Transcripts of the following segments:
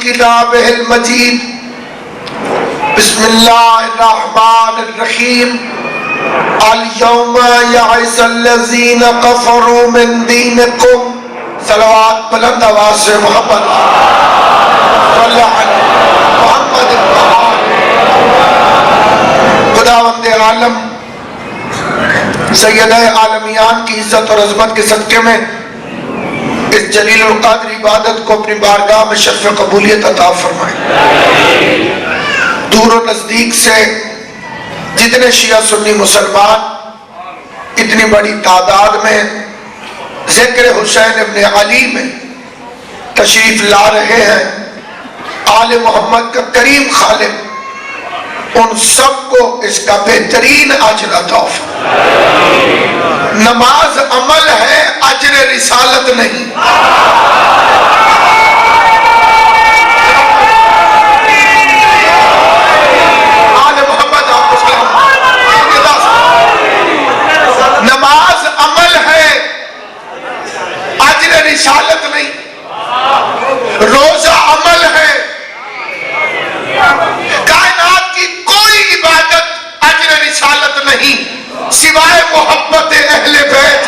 کتابہ المجید بسم اللہ الرحمن الرحیم الیوم یعز الذین کفروا من دینکم صلوات بلند آواز سے محمد صلی اللہ علیہ محمد خداوند عالم سید عالمیان کی عزت اور عظمت کے صدقے میں اس جلیل القدر عبادت کو اپنی بارگاہ میں شرف قبولیت عطا فرمائے۔ دور و نزدیک سے جتنے شیعہ سنی مسلمان اتنی بڑی تعداد میں ذکر حسین ابن علی میں تشریف لا رہے ہیں، آل محمد کا کریم خالق ان سب کو اس کا بہترین اجر عطا فرمائے۔ نماز عمل ہے، اجر رسالت نہیں۔ آل محمد آپ کو نماز عمل ہے، اجر رسالت نہیں۔ روزہ عمل ہے، کائنات کی کوئی عبادت اجر رسالت نہیں سوائے محبت اہل بیت۔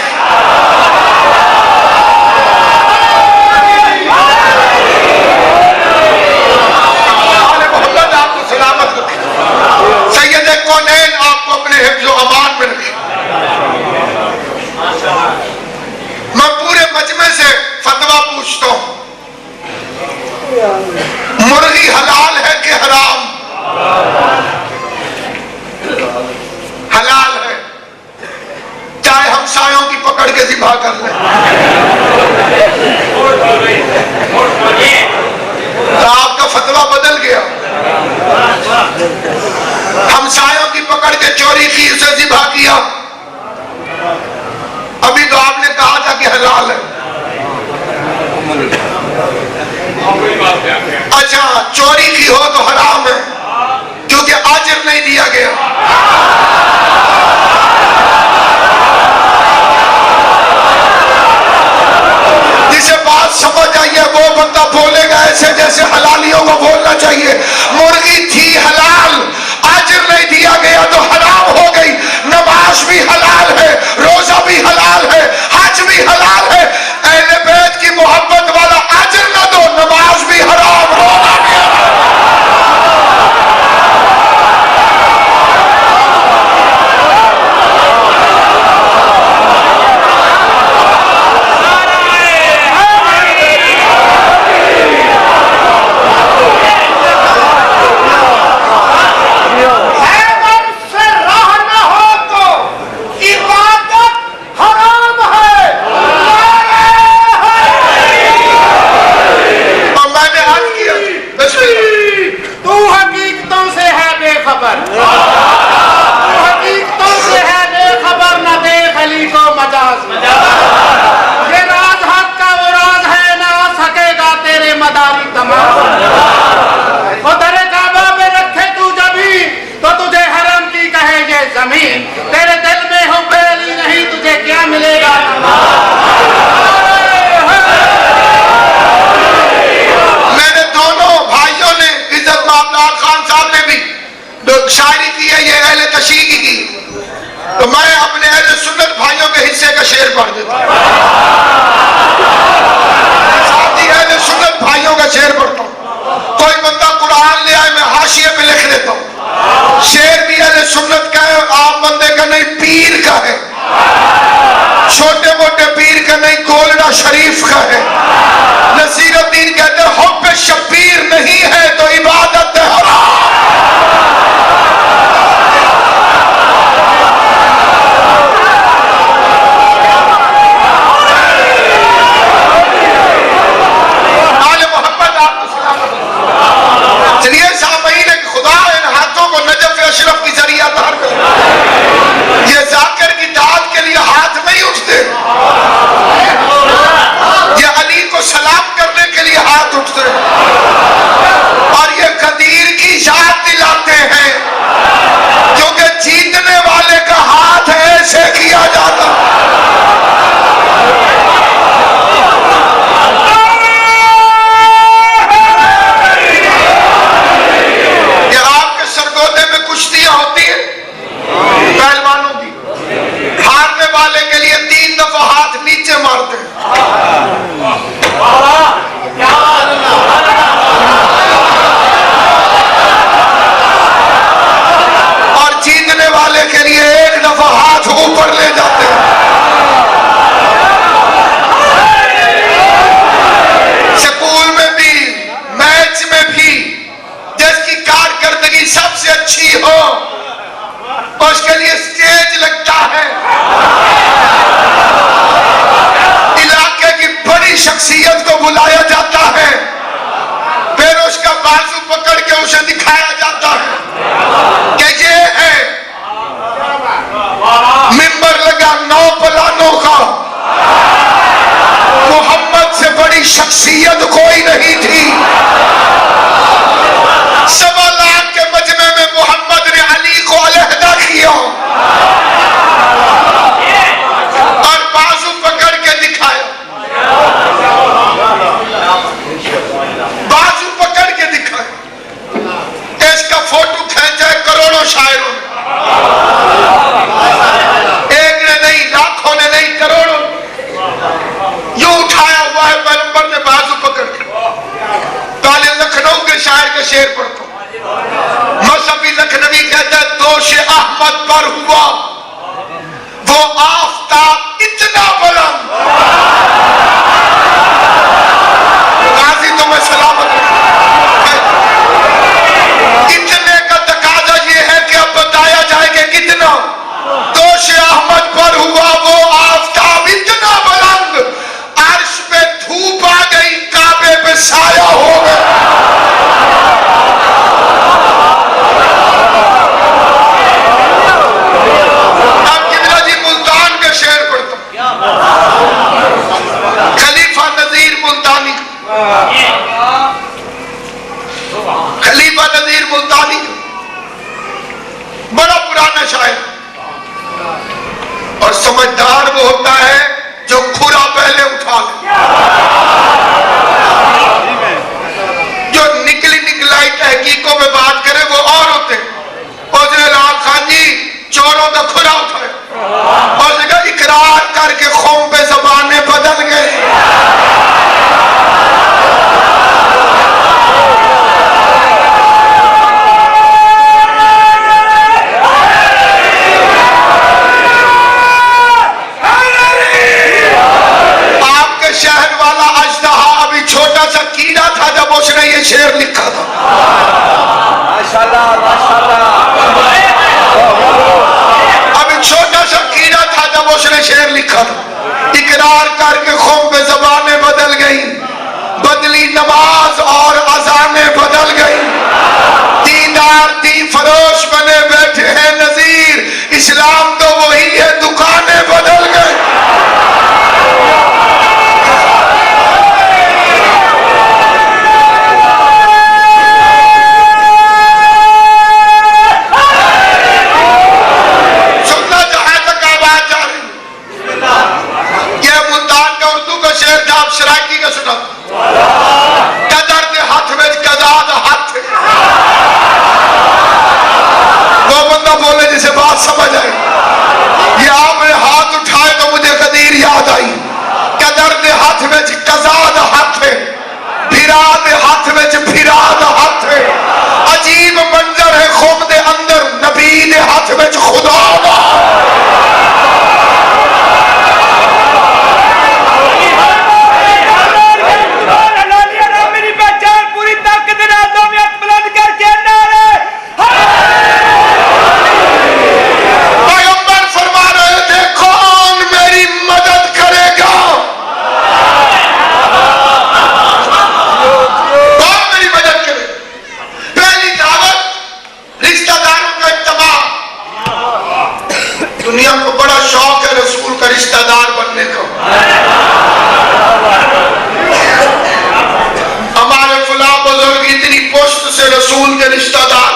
آل محمد آپ کو سلامت رکھے، سید کونین آپ کو اپنے حفظ و امان میں رکھے۔ میں پورے مجمع سے فتویٰ پوچھتا ہوں، مرغی حلال ہے کہ حرام؟ حلال ہے، چاہے ہمسایوں کی پکڑ کے ذبح کر لیں۔ آپ کا فتویٰ بدل گیا، ہمسایوں کی پکڑ کے چوری کی، اسے ذبح کیا، ابھی تو آپ نے کہا تھا کہ حلال ہے۔ اچھا چوری کی ہو تو حرام ہے کیونکہ اجر نہیں دیا گیا۔ جسے بات سمجھ آئیے وہ بندہ بولے گا ایسے جیسے حلالیوں کو بولنا چاہیے۔ مرغی تھی حلال، اجر نہیں دیا گیا تو حرام ہو گئی۔ نماز بھی حلال ہے، روزہ بھی حلال ہے، حج بھی حلال ہے، اہل بیت کی محبت والا اجر نہ دو، نماز بھی حرام، روزہ بھی حرام۔ تیرے دل میں ہوں پہلی نہیں، تجھے کیا ملے گا؟ میرے دونوں بھائیوں نے، عزت مابدار خان صاحب نے بھی شاعری کی ہے، یہ اہل تشیع کی، تو میں اپنے اہل سنت بھائیوں کے حصے کا شعر پڑھ دیتا ہوں، ساتھی اہل سنت بھائیوں کا شعر پڑھتا ہوں۔ کوئی بندہ قرآن لے آئے میں حاشیے پہ لکھ دیتا ہوں۔ شعر بھی اہل سنت کا ہے، عام بندے کا نہیں، پیر کا ہے، چھوٹے موٹے پیر کا نہیں، گولڈا شریف کا ہے۔ نصیر الدین کہتے ہیں حب شبیر نہیں ہے تو عبادت حرام۔ آل محمد آپ کو سلامت۔ چلیے سامعین، خدا ان ہاتھوں کو نجف اشرف کی ذریعہ دار کر، یہ ذاکر کی داد کے لیے ہاتھ نہیں اٹھتے، یہ علی کو سلام کرنے کے لیے ہاتھ اٹھتے ہیں۔ اسے دکھایا جاتا ہے کہ یہ ہے ممبر لگا 9 پلانوں کا، محمد سے بڑی شخصیت کوئی نہیں تھی، 1.25 لاکھ کے مجمع میں محمد نے علی کو علیحدہ کیا اور بازو پکڑ کے دکھایا، بازو پکڑ کے دکھایا، اس کا فوٹو کھینچا ہے کروڑوں شاعروں نے، ایک نے نہیں، لاکھوں نے نہیں، کروڑوں یوں اٹھایا ہوا ہے پیغمبر نے بازو پکڑ کے۔ پہلے لکھنؤ کے شاعر کے شعر پڑھتا ہوں، مذہبی لکھنوی کہتا ہے دوش احمد پر ہوا وہ آفتاب اتنا بلند، غازی تمہیں سلامت رکھے، اتنے کا تقاضا یہ ہے کہ اب بتایا جائے کہ کتنا، دوش احمد پر ہوا وہ آفتاب اتنا بلند، عرش پہ دھوپ آ گئی، کعبے پہ سایہ ہو گیا۔ اب کتنا جی ملتان کے شعر پڑھتا ہوں، خلیفہ نذیر ملتانی، خلیفہ نذیر ملتانی بڑا پرانا شاعر، اور سمجھدار وہ ہوتا ہے جو کھرا پہلے اٹھا لے، جو نکلی نکلائی تحقیقوں میں بات کرے وہ اور ہوتے ہیں۔ حضرت لال خان جی چوروں کا کھرا اٹھائے اور جگہ اقرار کر کے قوم پہ زبانیں بدل گئے۔ آپ کے شہر والا اژدہا ابھی چھوٹا سا کیڑا تھا جب اس نے یہ شعر لکھا تھا، ابھی چھوٹا سا کیڑا تھا جب اس نے شعر لکھا تھا، اقرار کر کے قوم پہ زبانیں بدل گئیں، بدلی نماز اور اذانیں بدل گئیں، دیندار دی فروش بنے بیٹھے ہیں نذیر، اسلام تو وہی ہے دکانیں بدل گئیں۔ سننا چاہے تک آواز جا رہی، یہ ملتان کا اردو کا شعر تھا، آپ شرائکی کا سنا، قدر دے ہاتھ میں قضا دا ہاتھ، وہ بندہ بولے جسے بات سمجھ آئی، یہ آپ نے ہاتھ اٹھائے تو مجھے قدیر یاد آئی، قدر دے ہاتھ میں قضا دا ہاتھ ہے، بھرا دے ہاتھ میں بھرا دا ہاتھ ہے، عجیب منظر ہے خوب دے اندر نبی دے ہاتھ میں خدا دا۔ پیغمبر فرما رہے تھے کون میری مدد کرے گا، کون میری مدد کرے گا۔ پہلی دعوت رشتہ داروں کا اجتماع، دنیا کو بڑا شوق ہے رسول کا رشتہ دار بننے کا، ہمارے فلاں بزرگ اتنی پشت سے رسول کے رشتہ دار،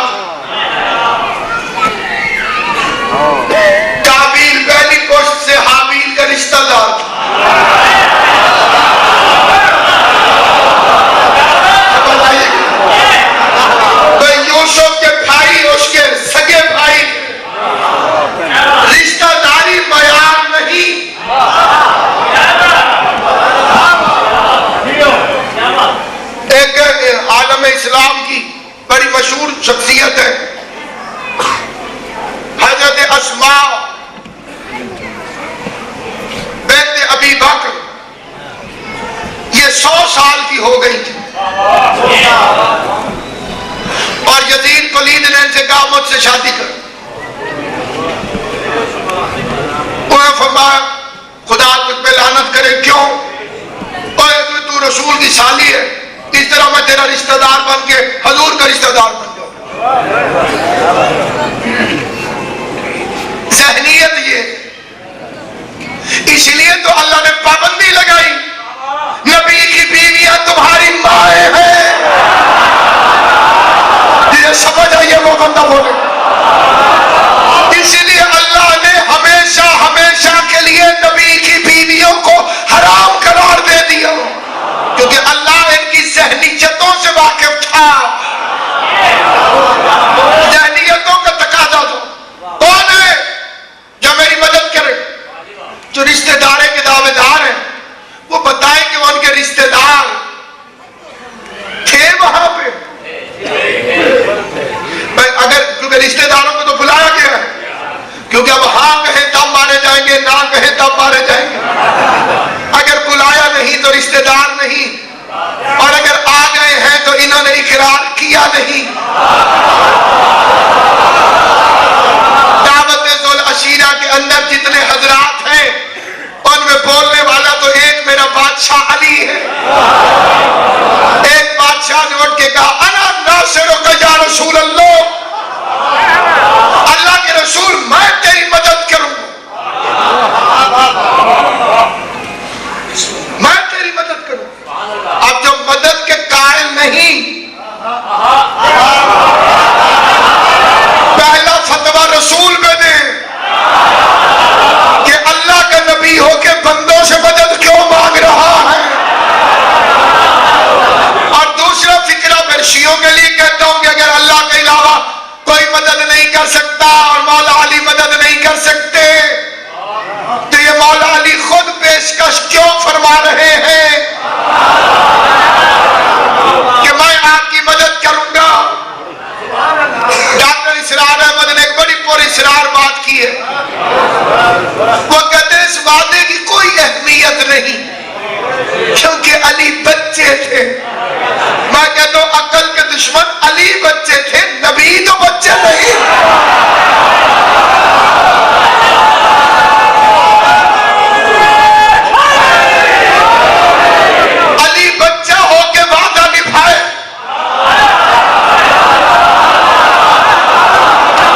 کابیل پہلی پشت سے حابیل کا رشتہ دار تھا، تو یوسف کے بھائی اس کے سگے بھائی، رشتہ داری معیار نہیں، ایک عالم اسلام کی بڑی مشہور شخصیت ہے حضرت اسماء بنت ابی بکر، یہ 100 سال کی ہو گئی تھی اور یزید پلید نے ان سے کہا مجھ سے شادی کر، انہوں نے فرمایا خدا تجھ پہ لعنت کرے، کیوں؟ تو رسول کی سالی ہے، اس طرح میں تیرا رشتہ دار بن کے حضور کا رشتہ دار بن بولے. اسی لیے اللہ نے ہمیشہ ہمیشہ کے لیے نبی کی بیویوں کو حرام قرار دے دیا، کیونکہ اللہ ان کی ذہنیتوں سے واقف تھا. ذہنیتوں کا تقاضا دو. کون ہے جو میری مدد کرے؟ جو رشتہ دارے کے دعوے دار ہیں وہ بتائیں کہ وہ ان کے رشتہ دار تھے وہاں پہ. اگر کیونکہ رشتہ داروں کو تو بلایا گیا ہے، کیونکہ اب ہاں کہیں تب مارے جائیں گے، نہ کہیں تب مارے جائیں گے. اگر بلایا نہیں تو رشتہ دار نہیں، اور اگر آ گئے ہیں تو انہوں نے اقرار کیا نہیں. دعوت ذوال عشیرہ کے اندر جتنے حضرات ہیں ان میں بولنے والا تو ایک میرا بادشاہ علی ہے. ایک بادشاہ نے اٹھ کے کہا انا ناصرک یا رسول اللہ، اللہ کے رسول میں تیری مدد کروں گا، میں تیری مدد کروں. اب جو مدد کے قائل نہیں، پہلا فتویٰ رسول میں دیں کہ اللہ کا نبی ہو کے بندوں سے مدد کیوں مانگ رہا ہے. اور دوسرا فکرہ پھر شیعوں کے لیے کہتا ہوں کہ اگر اللہ کے علاوہ کوئی مدد نہیں کر سکتا اور مولا علی مدد نہیں کر سکتے تو یہ مولا علی خود پیشکش کیوں فرما رہے ہیں کہ میں آپ کی مدد کروں گا. ڈاکٹر اسرار احمد نے ایک بڑی پر اسرار بات کی ہے. وہ کہتے ہیں اس وعدے کی کوئی اہمیت نہیں کیونکہ علی بچے تھے. میں کہتا ہوں عقل کے دشمن علی بچے تھے، نبی تو بچے نہیں. علی بچہ ہو کے وعدہ نبھائے.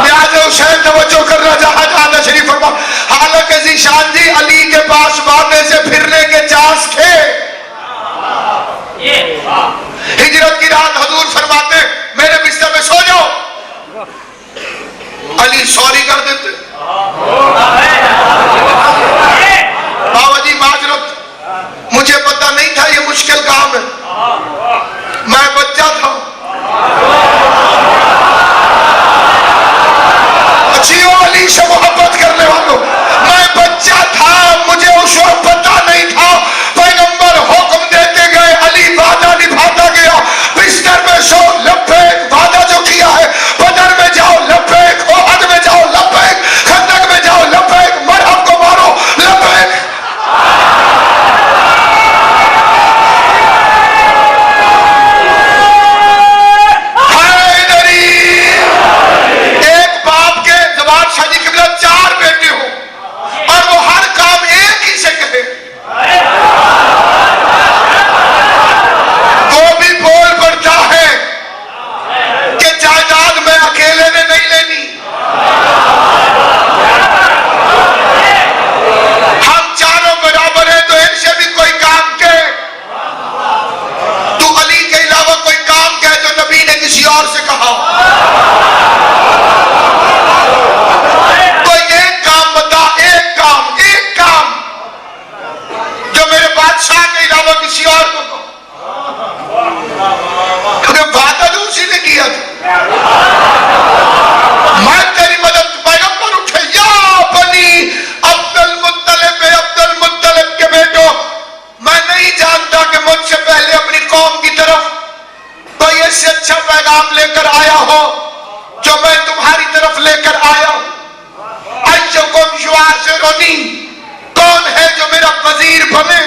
نیاز حسین توجہ کرنا جہاں شریف فرما. حالانکہ ذیشان جی علی کے پاس وعدے سے پھرنے کے چانس تھے. ہجرت کی رات حضور فرماتے میرے بستر میں سو جاؤ، علی سوری کر دیتے. بابا جی معذرت، مجھے پتہ نہیں تھا یہ مشکل کام ہے، میں بچہ تھا. اچھی ہو علی سے محبت کرنے والوں، میں بچہ تھا، مجھے اس وقت پتہ نہیں تھا. پیغمبر حکم دیتے گئے، علی وعدہ نبھاتا گیا. بستر میں سو، لبیک، وعدہ جو کیا ہے. بدر میں جاؤ لبیک، احد میں جاؤ لبیک، خندق میں جاؤ لبیک، مرہم کو مارو لبیک. ایک باپ کے زبان شاہی قبلہ 4 بیٹے ہوں اور وہ ہر کام ایک ہی سے کہے، وہ بھی بول پڑتا ہے کہ جائیداد میں اکیلے نے نہیں لینی، ہم چاروں برابر ہیں تو ان سے بھی کوئی کام کہے. تو علی کے علاوہ کوئی کام کہے جو نبی نے کسی اور سے کہا، کوئی ایک کام بتا، ایک کام جو میرے بادشاہ کے علاوہ کسی اور کو کہو، کیونکہ وعدہ جو اسی نے کیا تھا. میں تیری مدد. پیغمبر اٹھے، یا بنی عبد المطلب کے بیٹو، میں نہیں جانتا کہ مجھ سے پہلے اپنی قوم کی طرف کوئی اس سے اچھا پیغام لے کر آیا ہو جو میں تمہاری طرف لے کر آیا ہوں. ایکم یعاذرنی، کون ہے جو میرا وزیر بنے؟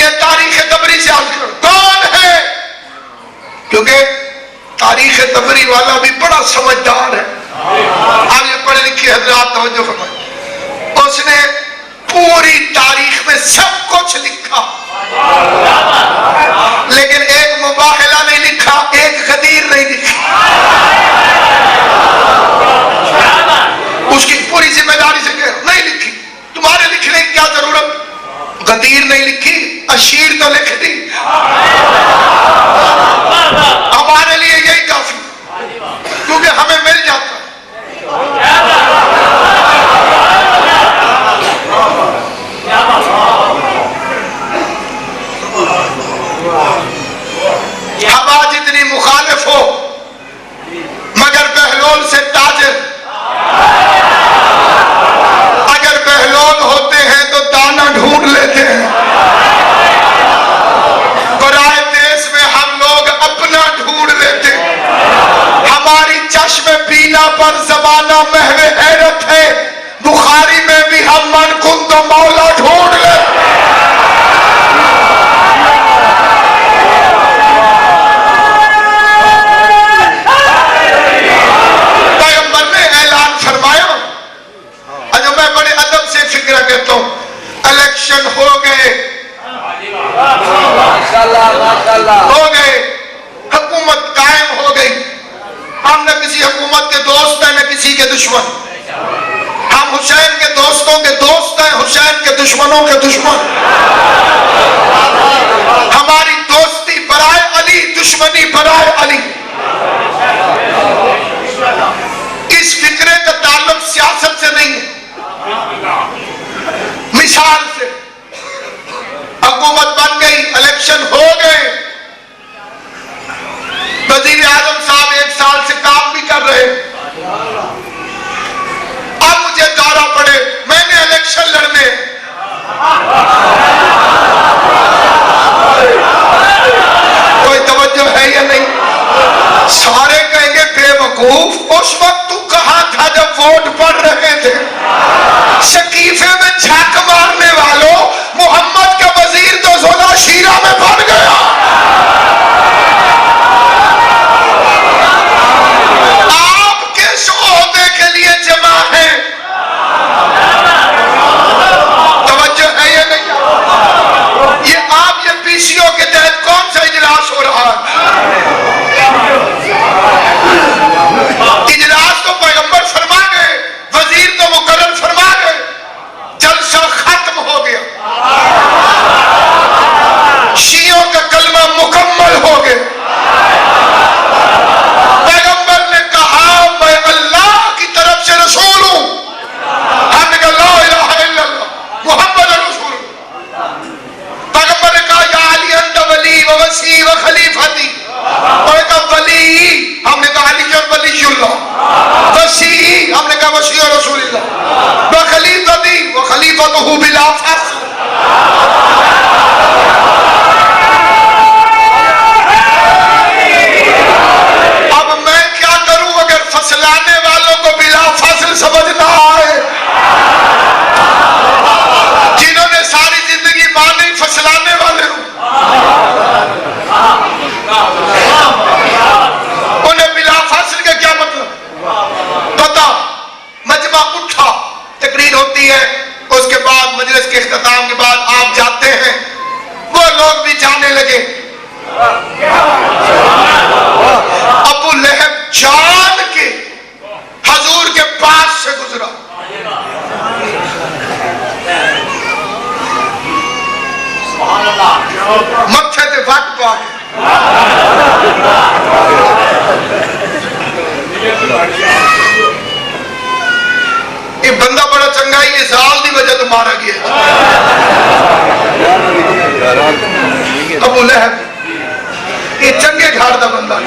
یہ تاریخ تبری سے عرض کرو، کون ہے؟ کیونکہ تاریخ تبری والا بھی بڑا سمجھدار ہے. آپ یہ پڑھے لکھے حضرات توجہ فرمائیں. اس نے پوری تاریخ میں سب کچھ لکھا لیکن ایک مباحلہ نہیں لکھا، ایک غدیر نہیں لکھا. اس کی پوری ذمہ داری سے کہ نہیں لکھی. تمہارے لکھنے کی کیا ضرورت؟ غدیر نہیں لکھی، اشیر تو لکھ دی. ہمارے ہوا جتنی مخالف ہو مگر بہلول سے تاجر، اگر بہلول ہوتے ہیں تو دانا ڈھونڈ لیتے ہیں، برائے دیس میں ہم لوگ اپنا ڈھونڈ لیتے ہیں، ہماری چشم بینا پر زمانہ محو حیرت ہے، بخاری میں بھی ہم من کن تو مولا ڈھونڈ لیتے ہیں۔ الیکشن ہو گئے، حکومت قائم ہو گئی، ہم نہ کسی حکومت کے دوست ہیں نہ کسی کے دشمن، ہم حسین کے دوستوں کے دوست ہیں، حسین کے دشمنوں کے دشمن، ہماری دوستی برائے علی، دشمنی برائے علی۔ اس فکرے کا تعلق سیاست سے نہیں ہے، مثال سے حکومت بن گئی، الیکشن ہو گئے، وزیر اعظم صاحب 1 سال سے کام بھی کر رہے، اب مجھے دورہ پڑے، میں نے الیکشن لڑنے، کوئی توجہ ہے یا نہیں؟ سارے کہیں گے بے وقوف، اس وقت تو کہاں تھا جب ووٹ پڑ رہے تھے؟ شکیفے میں جھاک مارنے والوں، محمد کا وزیر تو زولا شیرہ میں بن گیا، آپ کے عہدے کے لیے جمع ہے، توجہ ہے یا نہیں؟ یہ آپ یہ پی سی او کے تحت کون سا اجلاس ہو رہا ہے؟ اجلاس تو پیغمبر فرما گئے، وزیر تو مقرر فرما گئے، جلسہ ختم ہو گیا، شیعوں کا کلمہ مکمل ہو گیا، پیغمبر نے کہا میں اللہ کی طرف سے رسول ہوں، ہم نے کہا لا الہ الا اللہ محمد رسول اللہ، پیغمبر نے کہا یا علی انت ولی و وسی و خلیفتی، اور کہا ولی، ہم نے کہا علی ولی اللہ، وسی، ہم نے کہا وسی رسول اللہ، وخلیفتی وخلیفتہ بلا فصل۔ اب میں کیا کروں اگر فصلانے والوں کو بلا فصل سمجھ نہ آئے، جنہوں نے ساری زندگی مانی فصلانے والے ہوں، انہیں بلا فصل کا کیا مطلب پتا؟ مجمع اٹھا، تقریر ہوتی ہے، اس کے بعد مجلس کے اختتام کے بعد آپ جاتے ہیں، وہ لوگ بھی جانے لگے، ابو لہب جان کے حضور کے پاس سے گزرا، متھے تے وٹ پا کے، یہ بندہ بڑا چنگا ہی، یہ زال دی وجہ تو مارا گیا، ابو لہب یہ چنگے گھر دا بندہ ہے،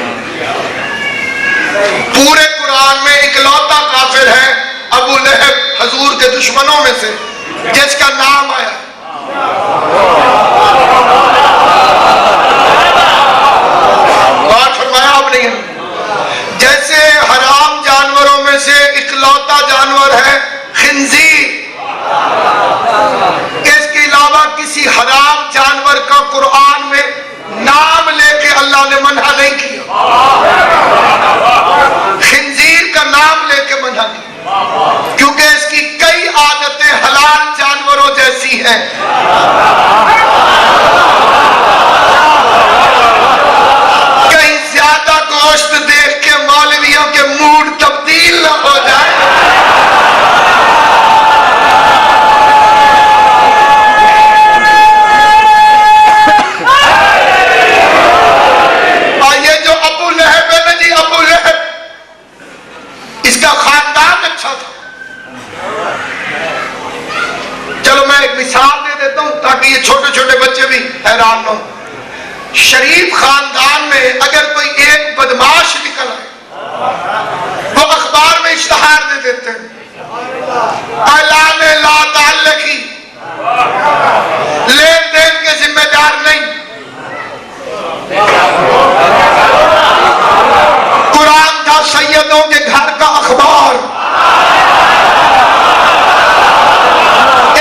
پورے قرآن میں اکلوتا کافر ہے ابو لہب حضور کے دشمنوں میں سے جس کا نام آیا، بات فرمایا آپ نے؟ جیسے حرام جانوروں میں سے اکلوتا جانور ہے خنزیر، اس کے علاوہ کسی حرام جانور کا قرآن میں نام لے کے اللہ نے منع نہیں کیا، خنزیر کا نام لے کے منع نہیں، کیونکہ اس کی کئی عادتیں حلال جانوروں جیسی ہیں، شریف خاندان میں اگر کوئی ایک بدماش نکل آئے وہ اخبار میں اشتہار دے دیتے ہیں، اعلان لا تعلقی، لین دین کے ذمہ دار نہیں۔ قرآن تھا سیدوں کے گھر کا اخبار،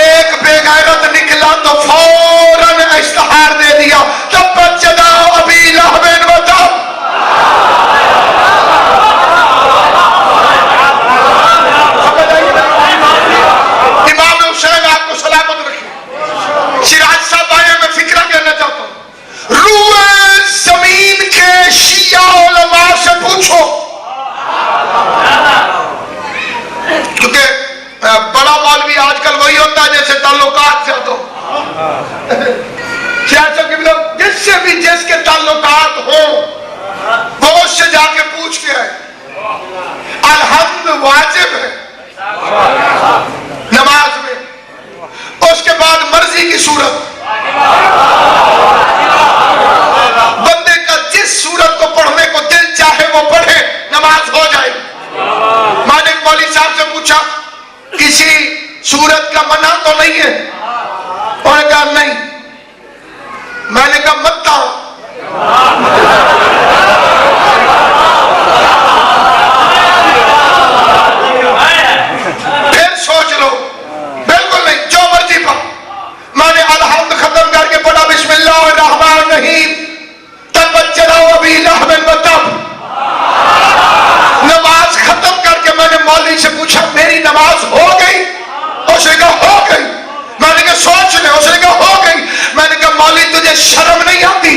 ایک بے غیرت نکلا تو فوراً اشتہار دے دیا، تبت یدا ابی لہب وتب۔ امام حسین آپ کو سلامت رکھے۔ سراج صاحب آئے، میں فکرہ کہنا چاہتا ہوں، روئے زمین کے شیعہ علماء سے پوچھو، کیونکہ بڑا مولوی آج کل وہی ہوتا ہے جیسے تعلقات سے ہوتا جس سے بھی جس کے تعلقات ہوں وہ اس سے جا کے پوچھ کے آئے۔ الحمد واجب ہے نماز میں، اس کے بعد مرضی کی صورت، بندے کا جس صورت کو پڑھنے کو دل چاہے وہ پڑھے، نماز ہو جائے۔ میں نے مولوی صاحب سے پوچھا کسی صورت کا منع تو نہیں ہے؟ انہوں نے کہا نہیں۔ میں نے کہا مت آؤ۔ پھر سوچ لو، بالکل نہیں، جو مرضی پڑھ۔ میں نے الحمد ختم کر کے پڑھا بسم اللہ الرحمن الرحیم تبت یدا ابی لہب وتب۔ نماز ختم کر کے میں نے مولوی سے پوچھا میری نماز ہو گئی؟ اس نے کہا ہو گئی۔ میں نے کہا سوچ لے، اس نے کہا ہو گئی۔ میں نے کہا مولوی تجھے شرم نہیں آتی؟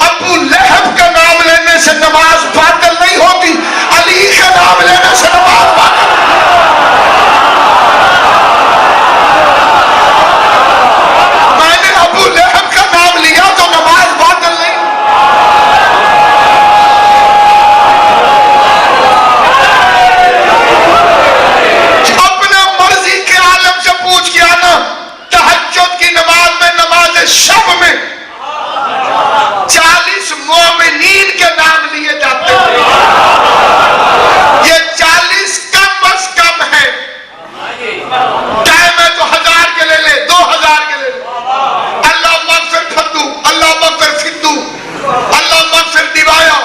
ابو لہب کا نام لینے سے نماز باطل نہیں ہوتی، علی کا نام لینے سے نماز باطل۔ میں نے ابو لہب کا نام لیا تو نماز باطل نہیں۔ اپنے مرضی کے عالم سے پوچھ کے آنا، تہجد کی نماز میں، نماز شب میں 40 مومنین کے نام لیے جاتے ہیں۔ یہ 40 کم از کم ہے، ٹائم ہے تو 1000 کے لے لے، 2000 کے لے لے۔ اللہ مغفر فدو، اللہ مغفر فدو، اللہ مغفر دیوایا،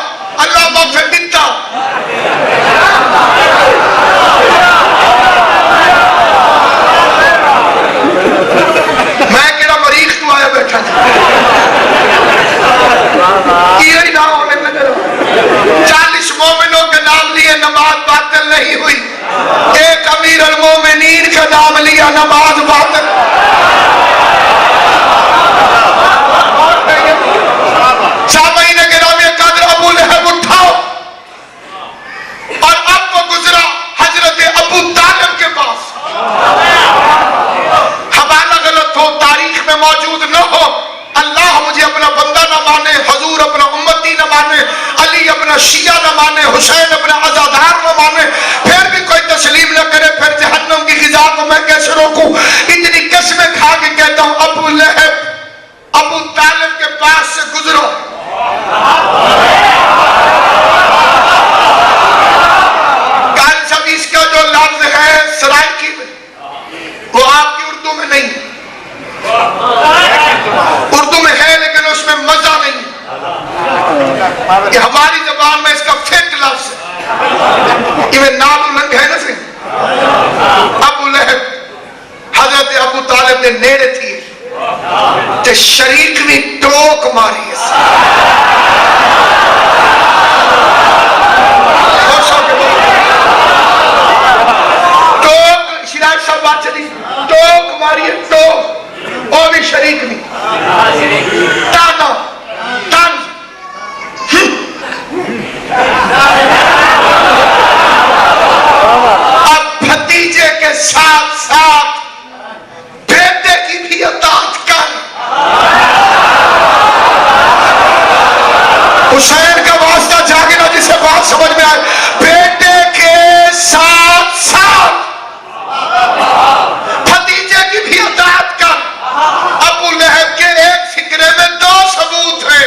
اللہ مغفر دتا۔ میں کہڑا مریخ تو آیا بیٹھا تھا، یہ نام ہونے لگا۔ 40 مومنوں کے نام لیے نماز باطل نہیں ہوئی، ایک امیر المومنین کا نام لیا نماز باطل۔ سامعین گرامی قدر، ابو لہب اٹھاؤ، اور اب وہ گزرا حضرت ابو طالب کے پاس۔ حوالہ غلط ہو، تاریخ میں موجود نہ ہو، اللہ مجھے اپنا بندہ نہ مانے، حضور اپنا امتی نہ مانے، علی اپنا شیعہ نہ مانے، حسین اپنا عزادار نہ مانے، پھر بھی کوئی تسلیم نہ کرے، پھر جہنم کی غذا کو میں کیسے روکوں؟ اتنی قسمیں کھا کے کہتا ہوں ابو لہب ابو طالب کے پاس سے گزرو۔ قائد صاحب اس کا جو لفظ ہے سرائکی میں، وہ آپ کی اردو میں نہیں، اردو میں ہے لیکن اس میں مزہ نہیں۔ یہ ہماری زبان میں اس کا فٹ لفظ ہے، یہ نام لنگ ہے نا سے۔ ابو لہب حضرت ابو طالب نے نیڑے تھی تے شریک بھی ٹوک ماری اس ٹوک، شراج صاحب بات چلی، ٹوک ماری ٹوک، وہ بھی شریک نہیں، تانا تان۔ اب بھتیجے کے ساتھ ساتھ بیٹے کی بھی اطاعت کر۔ حسین کا واسطہ جاگے نا جسے بات سمجھ میں آئے، بیٹے کے ساتھ ساتھ بھتیجے کی بھی اطاعت کر۔ ابو لہب کے ایک فکرے میں 2 ثبوت ہیں۔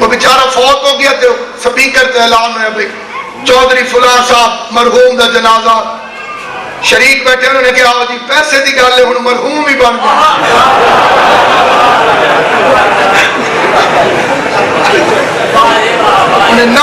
وہ بیچارہ فوت ہو گیا تو سپیکر تے اعلان ہویا بھائی چودھری فلاں صاحب مرحوم دا جنازہ شریک بیٹھے انہوں نے کہا آؤ جی پیسے دی گل ہے ہن مرحوم ہی بن گیا انہیں